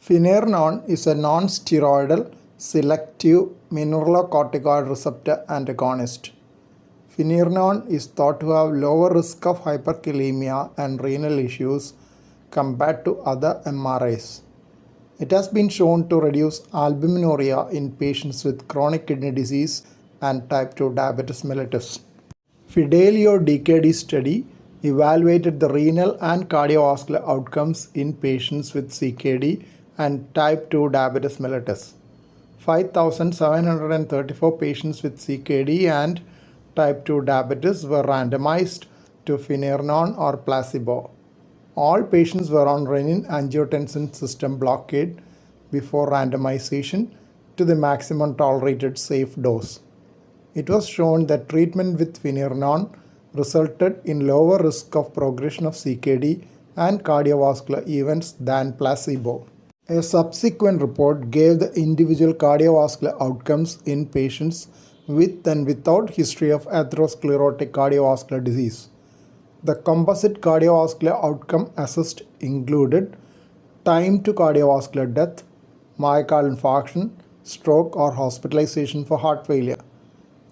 Finerenone is a non-steroidal selective mineralocorticoid receptor antagonist. Finerenone is thought to have lower risk of hyperkalemia and renal issues compared to other MRAs. It has been shown to reduce albuminuria in patients with chronic kidney disease and type 2 diabetes mellitus. Fidelio-DKD study evaluated the renal and cardiovascular outcomes in patients with CKD and type 2 diabetes mellitus. 5,734 patients with CKD and type 2 diabetes were randomized to Finerenone or placebo. All patients were on renin-angiotensin system blockade before randomization to the maximum tolerated safe dose. It was shown that treatment with Finerenone resulted in lower risk of progression of CKD and cardiovascular events than placebo. A subsequent report gave the individual cardiovascular outcomes in patients with and without history of atherosclerotic cardiovascular disease. The composite cardiovascular outcome assessed included time to cardiovascular death, myocardial infarction, stroke or hospitalization for heart failure.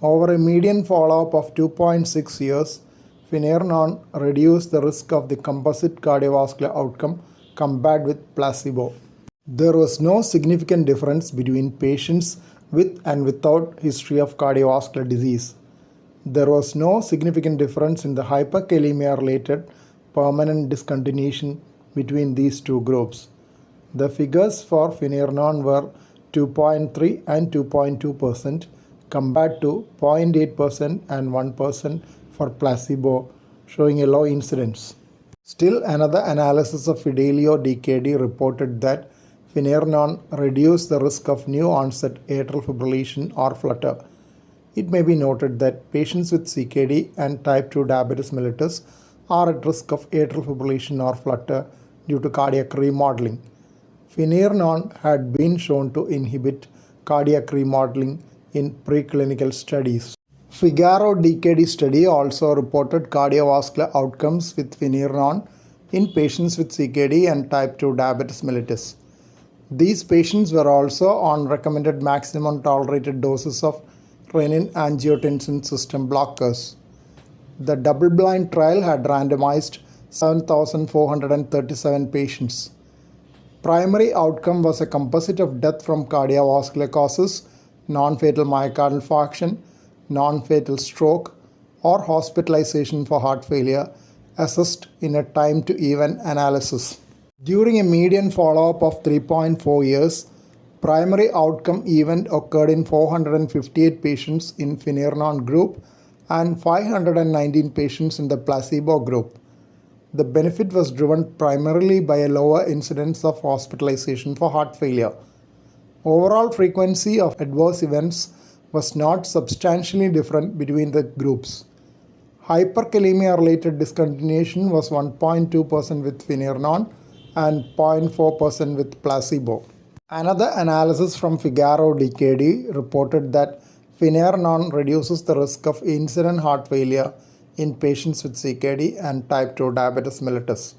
Over a median follow-up of 2.6 years, Finerenone reduced the risk of the composite cardiovascular outcome compared with placebo. There was no significant difference between patients with and without history of cardiovascular disease. There was no significant difference in the hyperkalemia-related permanent discontinuation between these two groups. The figures for Finerenone were 2.3 and 2.2% compared to 0.8% and 1% for placebo, showing a low incidence. Still, another analysis of Fidelio-DKD reported that Finerenone reduced the risk of new-onset atrial fibrillation or flutter. It may be noted that patients with CKD and type 2 diabetes mellitus are at risk of atrial fibrillation or flutter due to cardiac remodeling. Finerenone had been shown to inhibit cardiac remodeling in preclinical studies. Figaro-DKD study also reported cardiovascular outcomes with Finerenone in patients with CKD and type 2 diabetes mellitus. These patients were also on recommended maximum tolerated doses of renin-angiotensin system blockers. The double-blind trial had randomized 7,437 patients. Primary outcome was a composite of death from cardiovascular causes, non-fatal myocardial infarction, non-fatal stroke, or hospitalization for heart failure, assessed in a time-to-event analysis. During a median follow-up of 3.4 years, primary outcome event occurred in 458 patients in Finerenone group and 519 patients in the placebo group. The benefit was driven primarily by a lower incidence of hospitalization for heart failure. Overall frequency of adverse events was not substantially different between the groups. Hyperkalemia-related discontinuation was 1.2% with Finerenone and 0.4% with placebo. Another analysis from Figaro-DKD reported that Finerenone reduces the risk of incident heart failure in patients with CKD and type 2 diabetes mellitus.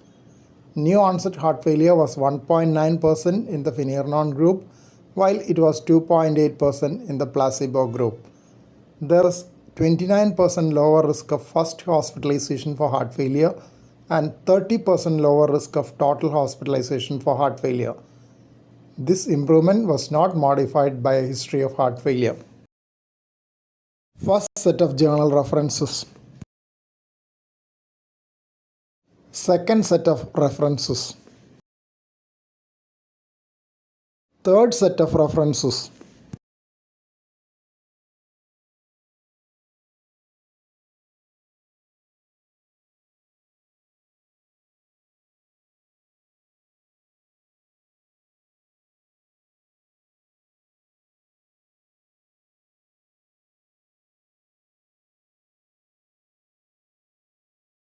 New onset heart failure was 1.9% in the Finerenone group, while it was 2.8% in the placebo group. There is 29% lower risk of first hospitalization for heart failure and 30% lower risk of total hospitalization for heart failure. This improvement was not modified by a history of heart failure. First set of journal references. Second set of references. Third set of references.